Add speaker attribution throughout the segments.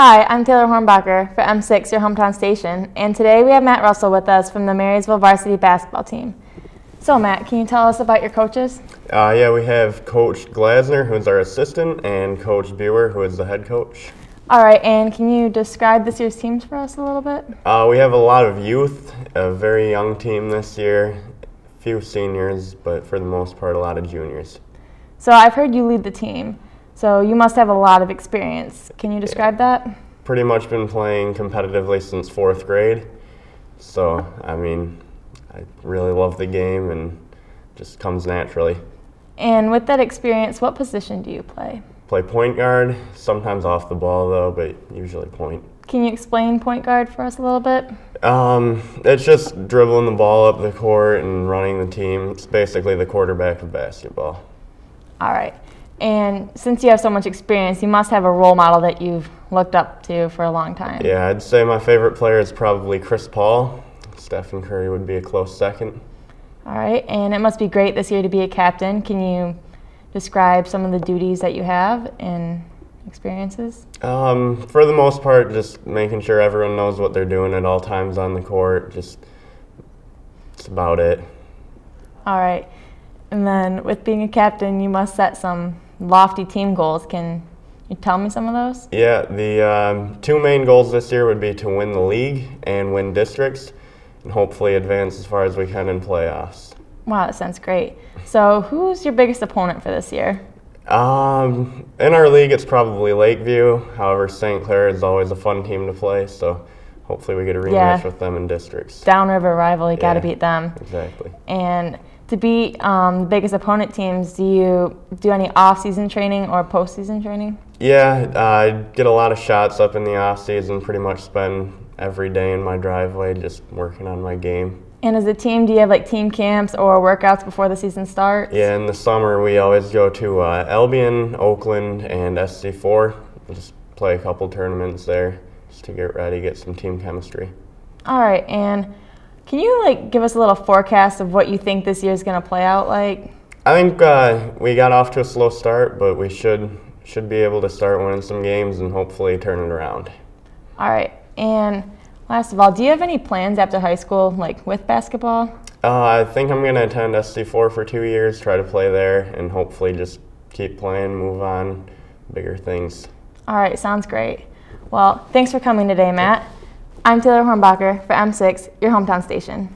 Speaker 1: Hi, I'm Taylor Hornbacher for M6, your hometown station, and today we have Matt Russell with us from the Marysville varsity basketball team. So Matt, can you tell us about your coaches?
Speaker 2: Yeah, we have Coach Glasner, who's our assistant, and Coach Buer, who is the head coach.
Speaker 1: All right, and can you describe this year's teams for us a little bit?
Speaker 2: We have a lot of youth, a very young team this year, a few seniors, but for the most part, a lot of juniors.
Speaker 1: So I've heard you lead the team, so you must have a lot of experience. Can you describe that?
Speaker 2: Pretty much been playing competitively since 4th grade, so I really love the game and just comes naturally.
Speaker 1: And with that experience, what position do you play?
Speaker 2: Play point guard, sometimes off the ball though, but usually point.
Speaker 1: Can you explain point guard for us a little bit?
Speaker 2: It's just dribbling the ball up the court and running the team. It's basically the quarterback of basketball.
Speaker 1: All right. And since you have so much experience, you must have a role model that you've looked up to for a long time.
Speaker 2: Yeah, I'd say my favorite player is probably Chris Paul. Stephen Curry would be a close second.
Speaker 1: All right, and it must be great this year to be a captain. Can you describe some of the duties that you have and experiences?
Speaker 2: For the most part, just making sure everyone knows what they're doing at all times on the court. That's about it.
Speaker 1: All right, and then with being a captain, you must set some lofty team goals. Can you tell me some of those?
Speaker 2: Yeah, the two main goals this year would be to win the league and win districts, and hopefully advance as far as we can in playoffs.
Speaker 1: Wow, that sounds great. So who's your biggest opponent for this year?
Speaker 2: In our league, it's probably Lakeview. However, St. Clair is always a fun team to play, so hopefully we get a rematch with them in districts.
Speaker 1: Downriver rival, you got to beat them.
Speaker 2: Exactly.
Speaker 1: And to beat the biggest opponent teams, do you do any off-season training or post-season training? Yeah,
Speaker 2: I get a lot of shots up in the off-season, pretty much spend every day in my driveway just working on my game.
Speaker 1: And as a team, do you have like team camps or workouts before the season starts?
Speaker 2: Yeah, in the summer we always go to Albion, Oakland, and SC4. We'll just play a couple tournaments there just to get ready, get some team chemistry.
Speaker 1: All right, and can you give us a little forecast of what you think this year is going to play out like?
Speaker 2: I think we got off to a slow start, but we should be able to start winning some games and hopefully turn it around.
Speaker 1: All right, and last of all, do you have any plans after high school, with basketball?
Speaker 2: I think I'm going to attend SC4 for 2 years, try to play there, and hopefully just keep playing, move on, bigger things.
Speaker 1: All right, sounds great. Well, thanks for coming today, Matt. I'm Taylor Hornbacher for M6, your hometown station.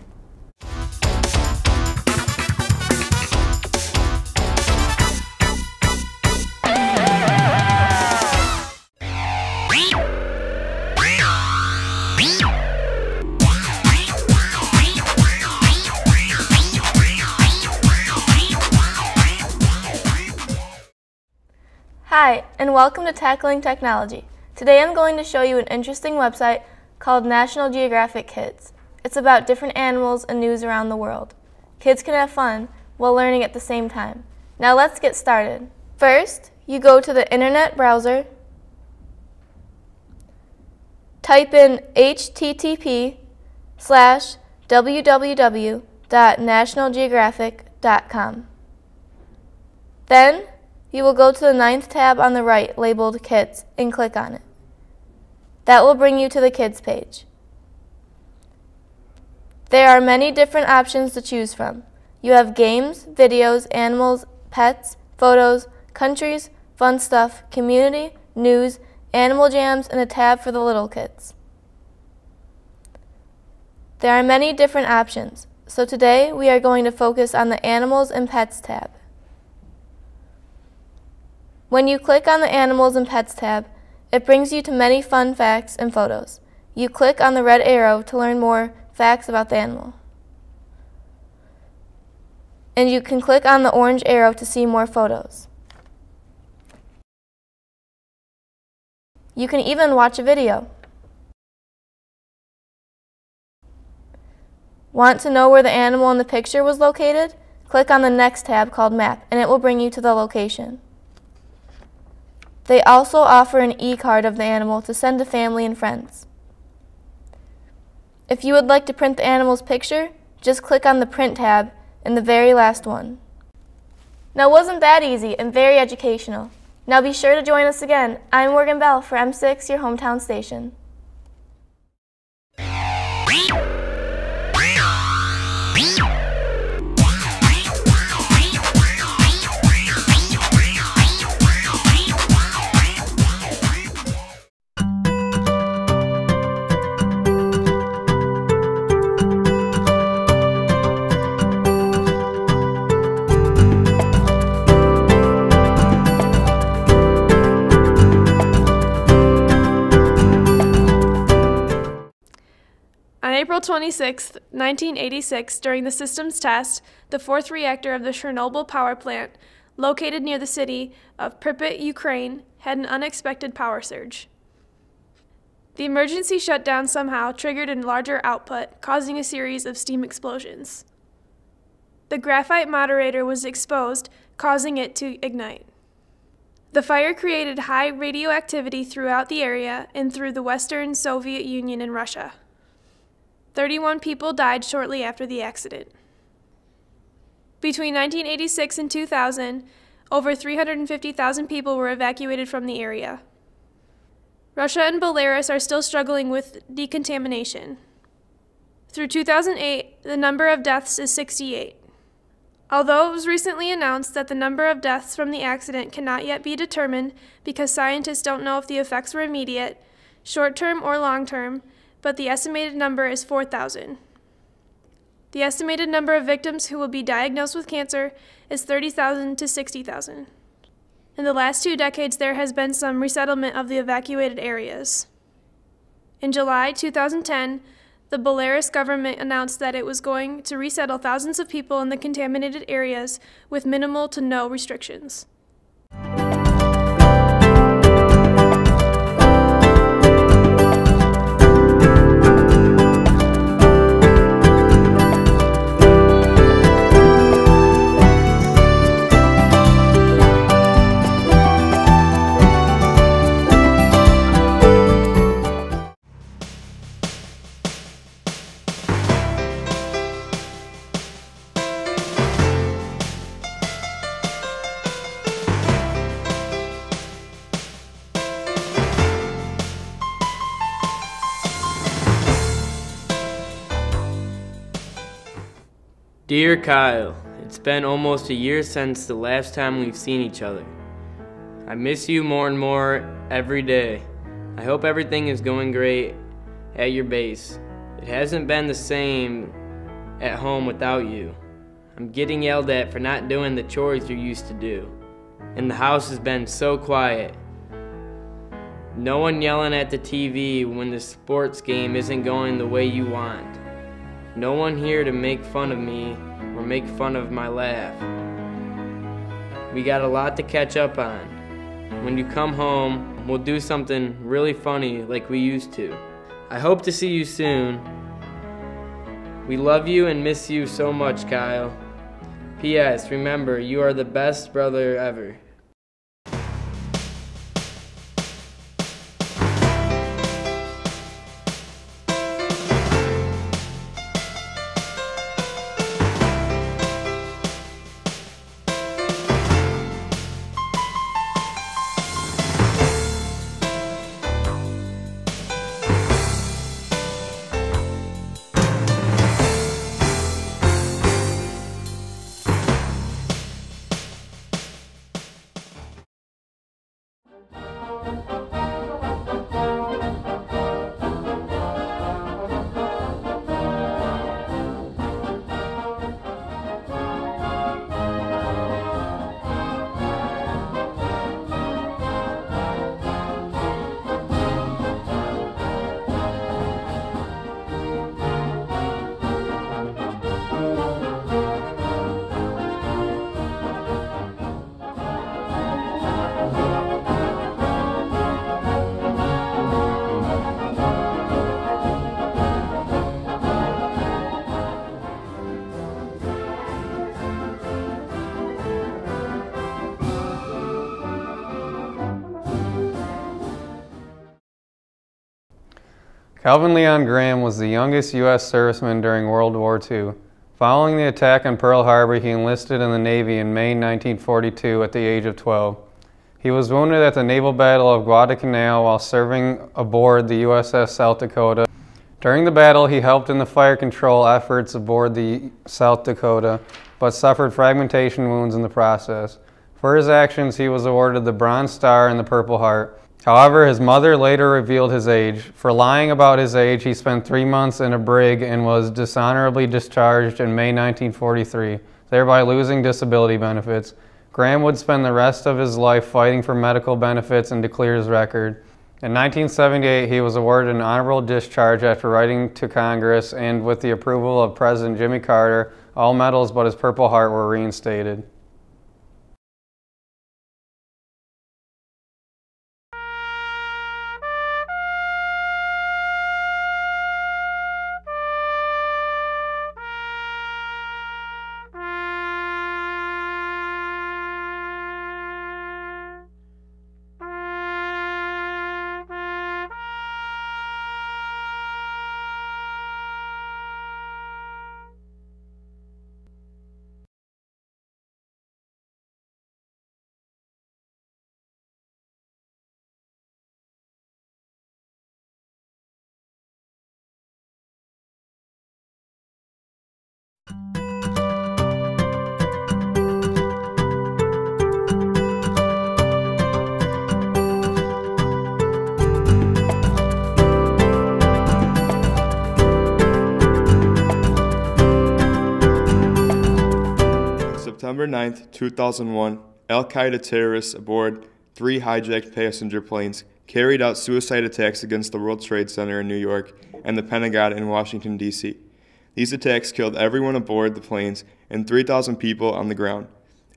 Speaker 3: Hi, and welcome to Tackling Technology. Today I'm going to show you an interesting website called National Geographic Kids. It's about different animals and news around the world. Kids can have fun while learning at the same time. Now let's get started. First, you go to the internet browser, type in http://www.nationalgeographic.com. Then, you will go to the 9th tab on the right labeled Kids and click on it. That will bring you to the Kids page. There are many different options to choose from. You have games, videos, animals, pets, photos, countries, fun stuff, community, news, animal jams, and a tab for the little kids. There are many different options, so today we are going to focus on the Animals and Pets tab. When you click on the Animals and Pets tab, it brings you to many fun facts and photos. You click on the red arrow to learn more facts about the animal. And you can click on the orange arrow to see more photos. You can even watch a video. Want to know where the animal in the picture was located? Click on the next tab called Map, and it will bring you to the location. They also offer an e-card of the animal to send to family and friends. If you would like to print the animal's picture, just click on the Print tab in the very last one. Now wasn't that easy and very educational? Now be sure to join us again. I'm Morgan Bell for M6, your hometown station.
Speaker 4: On April 26, 1986, during the systems test, the fourth reactor of the Chernobyl power plant, located near the city of Pripyat, Ukraine, had an unexpected power surge. The emergency shutdown somehow triggered a larger output, causing a series of steam explosions. The graphite moderator was exposed, causing it to ignite. The fire created high radioactivity throughout the area and through the Western Soviet Union and Russia. 31 people died shortly after the accident. Between 1986 and 2000, over 350,000 people were evacuated from the area. Russia and Belarus are still struggling with decontamination. Through 2008, the number of deaths is 68. Although it was recently announced that the number of deaths from the accident cannot yet be determined because scientists don't know if the effects were immediate, short-term, or long-term, but the estimated number is 4,000. The estimated number of victims who will be diagnosed with cancer is 30,000 to 60,000. In the last 2 decades, there has been some resettlement of the evacuated areas. In July 2010, the Belarus government announced that it was going to resettle thousands of people in the contaminated areas with minimal to no restrictions.
Speaker 5: Dear Kyle, it's been almost a year since the last time we've seen each other. I miss you more and more every day. I hope everything is going great at your base. It hasn't been the same at home without you. I'm getting yelled at for not doing the chores you used to do. And the house has been so quiet. No one yelling at the TV when the sports game isn't going the way you want. No one here to make fun of me or make fun of my laugh. We got a lot to catch up on. When you come home, we'll do something really funny like we used to. I hope to see you soon. We love you and miss you so much, Kyle. P.S. Remember, you are the best brother ever.
Speaker 6: Calvin Leon Graham was the youngest U.S. serviceman during World War II. Following the attack on Pearl Harbor, he enlisted in the Navy in May 1942 at the age of 12. He was wounded at the Naval Battle of Guadalcanal while serving aboard the USS South Dakota. During the battle, he helped in the fire control efforts aboard the South Dakota, but suffered fragmentation wounds in the process. For his actions, he was awarded the Bronze Star and the Purple Heart. However, his mother later revealed his age. For lying about his age, he spent 3 months in a brig and was dishonorably discharged in May 1943, thereby losing disability benefits. Graham would spend the rest of his life fighting for medical benefits and to clear his record. In 1978, he was awarded an honorable discharge after writing to Congress, and with the approval of President Jimmy Carter, all medals but his Purple Heart were reinstated.
Speaker 7: September 9, 2001, Al-Qaeda terrorists aboard 3 hijacked passenger planes carried out suicide attacks against the World Trade Center in New York and the Pentagon in Washington, D.C. These attacks killed everyone aboard the planes and 3,000 people on the ground.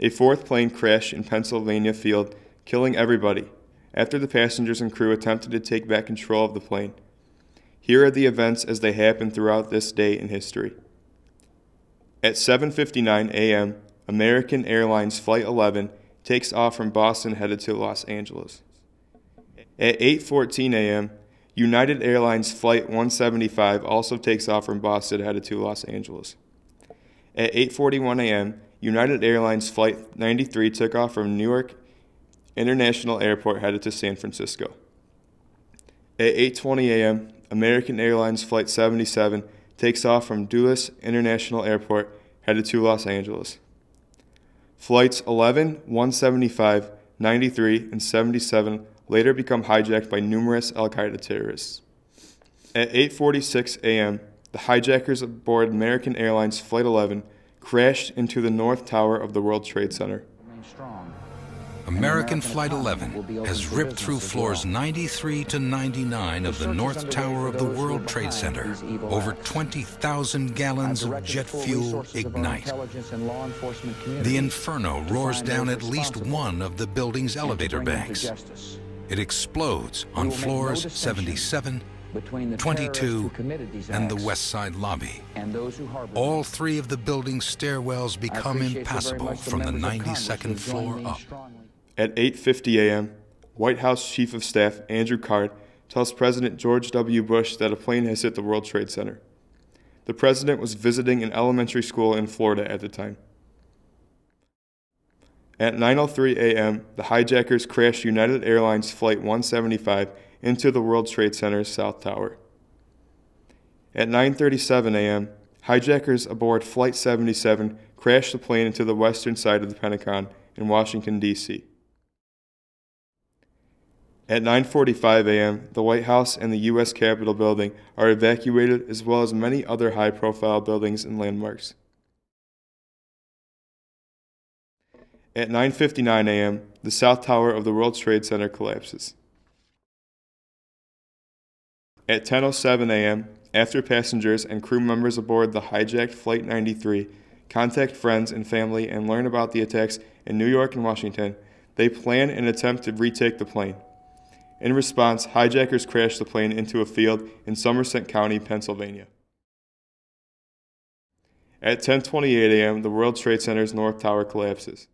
Speaker 7: A 4th plane crashed in Pennsylvania field, killing everybody, after the passengers and crew attempted to take back control of the plane. Here are the events as they happened throughout this day in history. At 7:59 a.m., American Airlines Flight 11 takes off from Boston headed to Los Angeles. At 8:14 a.m., United Airlines Flight 175 also takes off from Boston headed to Los Angeles. At 8:41 a.m., United Airlines Flight 93 took off from Newark International Airport headed to San Francisco. At 8:20 a.m., American Airlines Flight 77 takes off from Dulles International Airport headed to Los Angeles. Flights 11, 175, 93, and 77 later become hijacked by numerous Al-Qaeda terrorists. At 8:46 a.m., the hijackers aboard American Airlines Flight 11 crashed into the North Tower of the World Trade Center.
Speaker 8: American Flight 11 has ripped through floors 93 to 99 of the North Tower of the World Trade Center. Over 20,000 gallons of jet fuel ignite. The inferno roars down at least one of the building's elevator banks. It explodes on floors 77, 22, and the West Side lobby. All 3 of the building's stairwells become impassable from the 92nd floor up.
Speaker 7: At 8:50 a.m., White House Chief of Staff Andrew Card tells President George W. Bush that a plane has hit the World Trade Center. The president was visiting an elementary school in Florida at the time. At 9:03 a.m., the hijackers crashed United Airlines Flight 175 into the World Trade Center's South Tower. At 9:37 a.m., hijackers aboard Flight 77 crashed the plane into the western side of the Pentagon in Washington, D.C. At 9:45 a.m., the White House and the U.S. Capitol building are evacuated, as well as many other high-profile buildings and landmarks. At 9:59 a.m., the South Tower of the World Trade Center collapses. At 10:07 a.m., after passengers and crew members aboard the hijacked Flight 93 contact friends and family and learn about the attacks in New York and Washington, they plan and attempt to retake the plane. In response, hijackers crashed the plane into a field in Somerset County, Pennsylvania. At 10:28 a.m., the World Trade Center's North Tower collapses.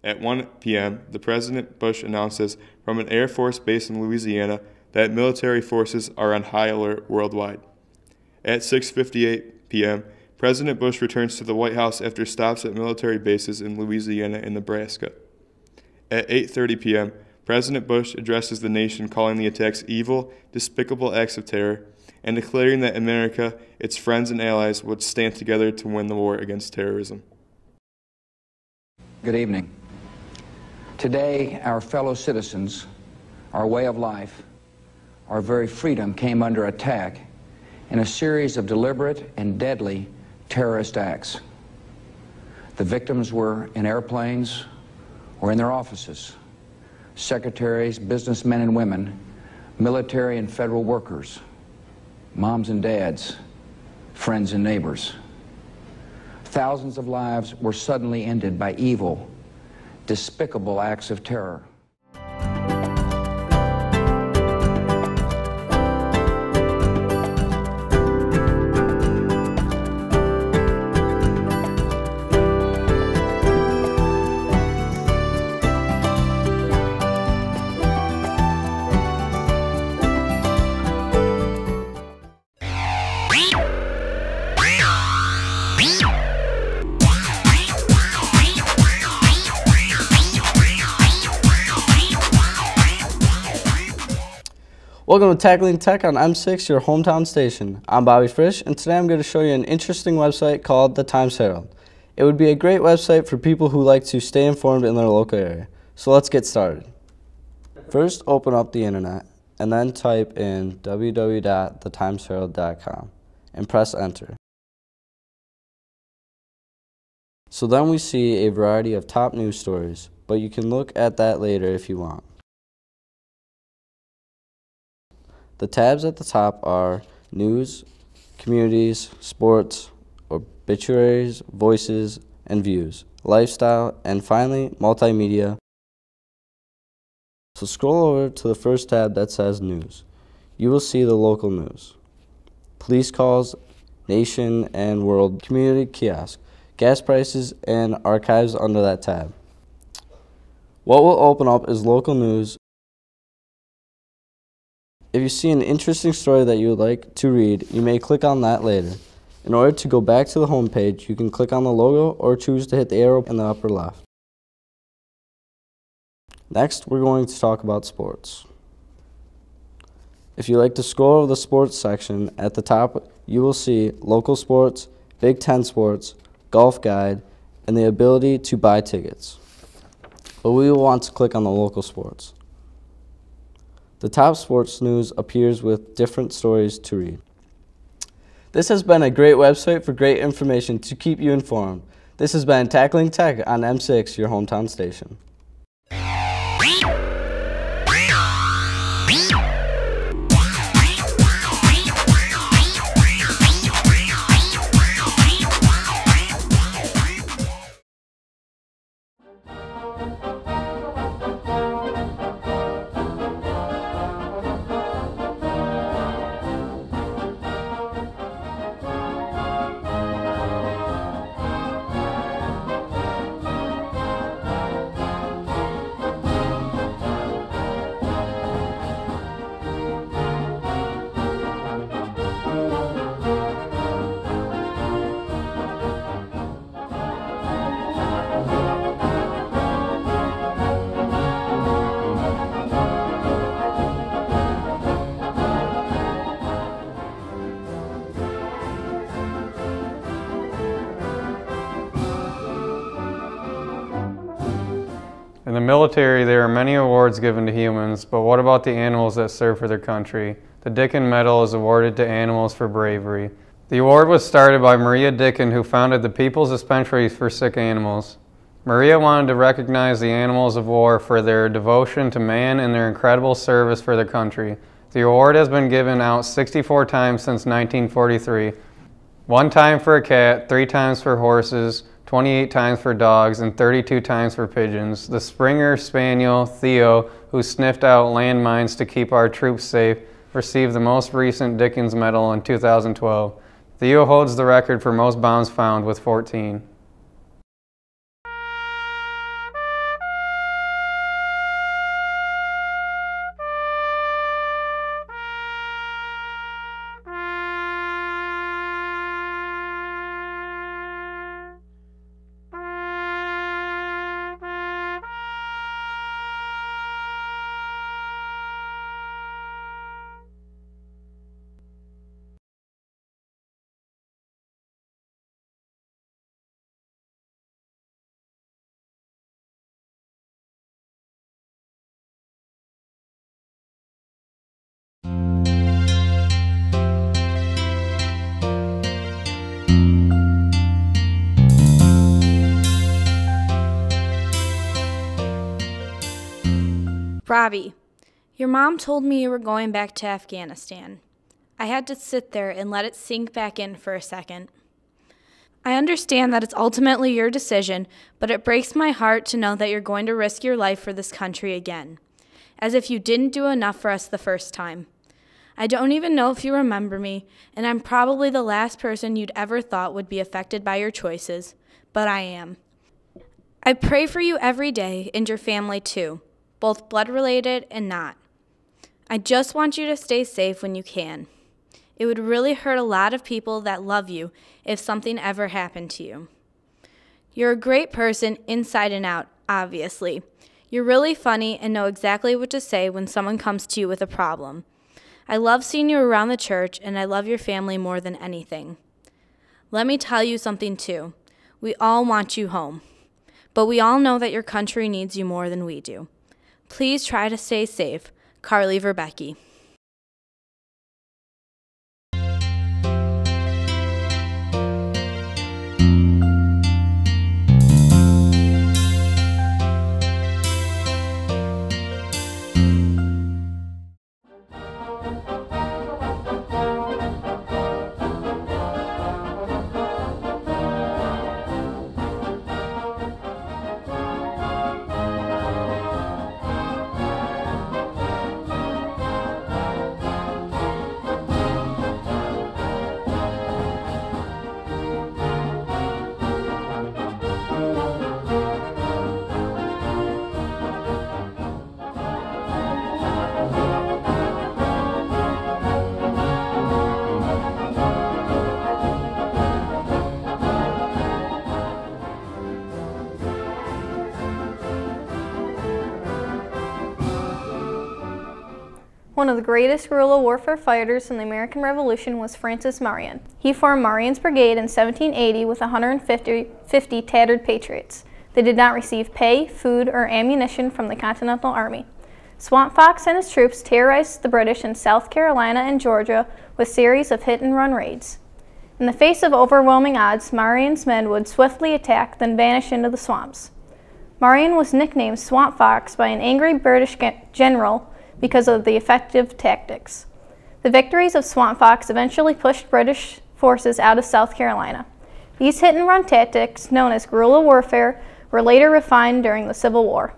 Speaker 7: At 1 p.m., the President Bush announces from an Air Force base in Louisiana that military forces are on high alert worldwide. At 6:58 p.m., President Bush returns to the White House after stops at military bases in Louisiana and Nebraska. At 8:30 p.m., President Bush addresses the nation calling the attacks evil, despicable acts of terror, and declaring that America, its friends and allies, would stand together to win the war against terrorism.
Speaker 9: Good evening. Today, our fellow citizens, our way of life, our very freedom came under attack in a series of deliberate and deadly terrorist acts. The victims were in airplanes or in their offices, secretaries, businessmen and women, military and federal workers, moms and dads, friends and neighbors. Thousands of lives were suddenly ended by evil, despicable acts of terror.
Speaker 10: Welcome to Tackling Tech on M6, your hometown station. I'm Bobby Frisch, and today I'm going to show you an interesting website called the Times-Herald. It would be a great website for people who like to stay informed in their local area. So let's get started. First, open up the internet, and then type in www.thetimesherald.com and press enter. So then we see a variety of top news stories, but you can look at that later if you want. The tabs at the top are News, Communities, Sports, Obituaries, Voices, and Views, Lifestyle, and finally, Multimedia. So scroll over to the first tab that says News. You will see the local news. Police calls, nation and world, community kiosk, gas prices, and archives under that tab. What will open up is local news. If you see an interesting story that you would like to read, you may click on that later. In order to go back to the home page, you can click on the logo or choose to hit the arrow in the upper left. Next, we're going to talk about sports. If you like to scroll over the sports section, at the top you will see local sports, Big Ten sports, golf guide, and the ability to buy tickets. But we will want to click on the local sports. The top sports news appears with different stories to read. This has been a great website for great information to keep you informed. This has been Tackling Tech on M6, your hometown station.
Speaker 6: In the military, there are many awards given to humans, but what about the animals that serve for their country? The Dickin Medal is awarded to animals for bravery. The award was started by Maria Dickin, who founded the People's Dispensary for Sick Animals. Maria wanted to recognize the animals of war for their devotion to man and their incredible service for their country. The award has been given out 64 times since 1943. 1 time for a cat, 3 times for horses, 28 times for dogs, and 32 times for pigeons. The Springer Spaniel, Theo, who sniffed out landmines to keep our troops safe, received the most recent Dickin Medal in 2012. Theo holds the record for most bombs found with 14.
Speaker 11: Robbie, your mom told me you were going back to Afghanistan. I had to sit there and let it sink back in for a second. I understand that it's ultimately your decision, but it breaks my heart to know that you're going to risk your life for this country again, as if you didn't do enough for us the first time. I don't even know if you remember me, and I'm probably the last person you'd ever thought would be affected by your choices, but I am. I pray for you every day and your family too, both blood-related and not. I just want you to stay safe when you can. It would really hurt a lot of people that love you if something ever happened to you. You're a great person inside and out, obviously. You're really funny and know exactly what to say when someone comes to you with a problem. I love seeing you around the church, and I love your family more than anything. Let me tell you something, too. We all want you home, but we all know that your country needs you more than we do. Please try to stay safe. Carly Verbecki.
Speaker 12: One of the greatest guerrilla warfare fighters in the American Revolution was Francis Marion. He formed Marion's Brigade in 1780 with 150 tattered patriots. They did not receive pay, food, or ammunition from the Continental Army. Swamp Fawkes and his troops terrorized the British in South Carolina and Georgia with series of hit-and-run raids. In the face of overwhelming odds, Marion's men would swiftly attack, then vanish into the swamps. Marion was nicknamed Swamp Fawkes by an angry British general because of the effective tactics. The victories of Swamp Fawkes eventually pushed British forces out of South Carolina. These hit-and-run tactics, known as guerrilla warfare, were later refined during the Civil War.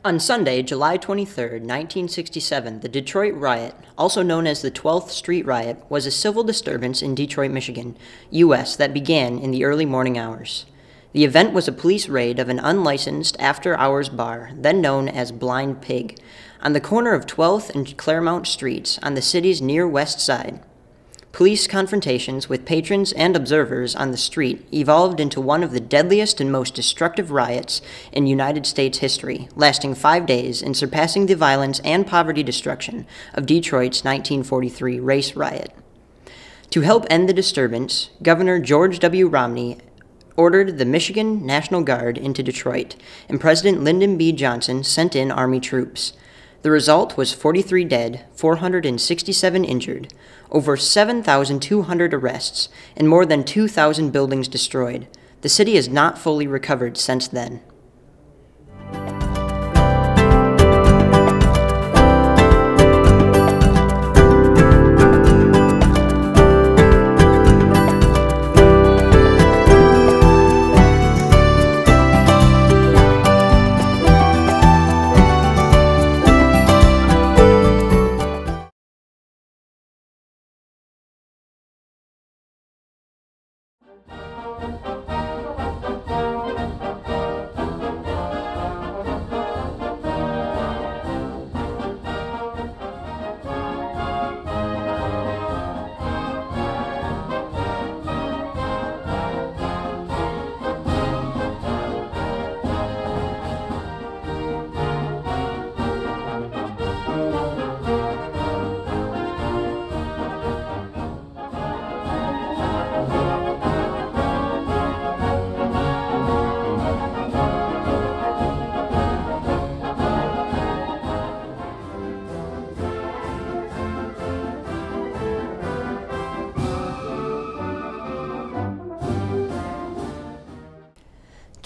Speaker 13: On Sunday, July 23, 1967, the Detroit Riot, also known as the 12th Street Riot, was a civil disturbance in Detroit, Michigan, U.S. that began in the early morning hours. The event was a police raid of an unlicensed after-hours bar, then known as Blind Pig, on the corner of 12th and Claremont Streets on the city's near west side. Police confrontations with patrons and observers on the street evolved into one of the deadliest and most destructive riots in United States history, lasting 5 days and surpassing the violence and poverty destruction of Detroit's 1943 race riot. To help end the disturbance, Governor George W. Romney ordered the Michigan National Guard into Detroit, and President Lyndon B. Johnson sent in Army troops. The result was 43 dead, 467 injured, over 7,200 arrests, and more than 2,000 buildings destroyed. The city has not fully recovered since then.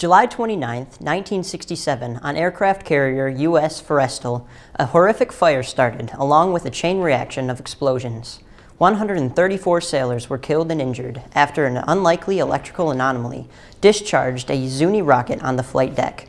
Speaker 13: July 29, 1967, on aircraft carrier USS Ferret, a horrific fire started, along with a chain reaction of explosions. 134 sailors were killed and injured after an unlikely electrical anomaly discharged a Zuni rocket on the flight deck.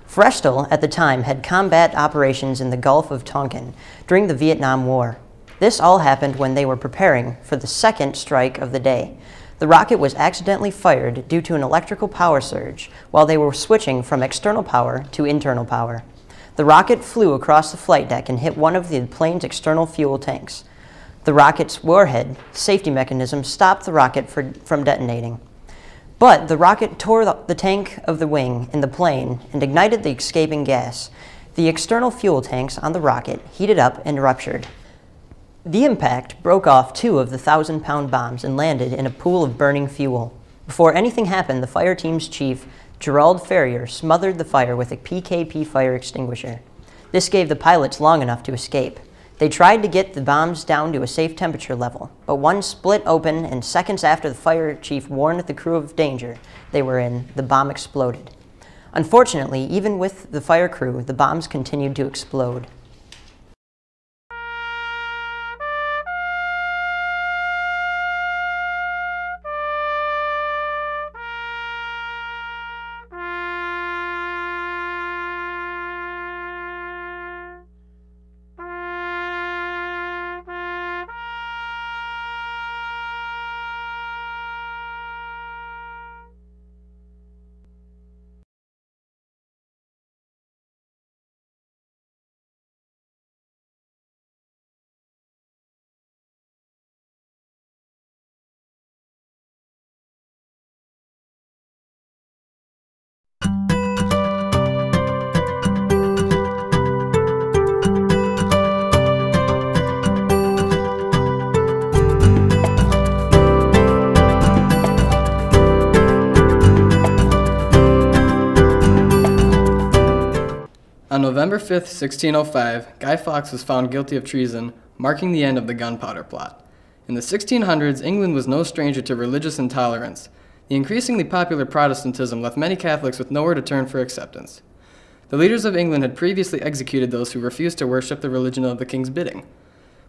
Speaker 13: Ferret, at the time, had combat operations in the Gulf of Tonkin during the Vietnam War. This all happened when they were preparing for the second strike of the day. The rocket was accidentally fired due to an electrical power surge while they were switching from external power to internal power. The rocket flew across the flight deck and hit one of the plane's external fuel tanks. The rocket's warhead safety mechanism stopped the rocket from detonating. But the rocket tore the tank of the wing in the plane and ignited the escaping gas. The external fuel tanks on the rocket heated up and ruptured. The impact broke off 2 of the 1,000-pound bombs and landed in a pool of burning fuel. Before anything happened, the fire team's chief, Gerald Ferrier, smothered the fire with a PKP fire extinguisher. This gave the pilots long enough to escape. They tried to get the bombs down to a safe temperature level, but one split open, and seconds after the fire chief warned the crew of danger they were in, the bomb exploded. Unfortunately, even with the fire crew, the bombs continued to explode.
Speaker 14: On November 5, 1605, Guy Fawkes was found guilty of treason, marking the end of the Gunpowder Plot. In the 1600s, England was no stranger to religious intolerance. The increasingly popular Protestantism left many Catholics with nowhere to turn for acceptance. The leaders of England had previously executed those who refused to worship the religion of the king's bidding.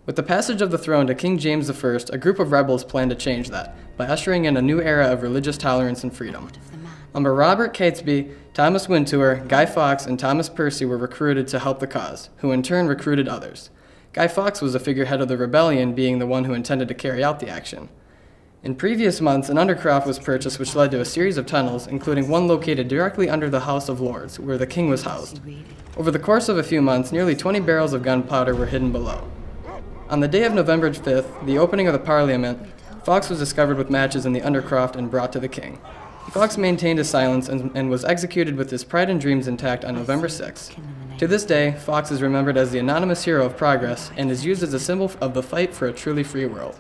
Speaker 14: With the passage of the throne to King James I, a group of rebels planned to change that by ushering in a new era of religious tolerance and freedom. Under Robert Catesby, Thomas Wintour, Guy Fawkes, and Thomas Percy were recruited to help the cause, who in turn recruited others. Guy Fawkes was the figurehead of the rebellion, being the one who intended to carry out the action. In previous months, an undercroft was purchased which led to a series of tunnels, including one located directly under the House of Lords, where the king was housed. Over the course of a few months, nearly 20 barrels of gunpowder were hidden below. On the day of November 5th, the opening of the Parliament, Fawkes was discovered with matches in the undercroft and brought to the king. Fawkes maintained his silence and was executed with his pride and dreams intact on November 6th. To this day, Fawkes is remembered as the anonymous hero of progress and is used as a symbol of the fight for a truly free world.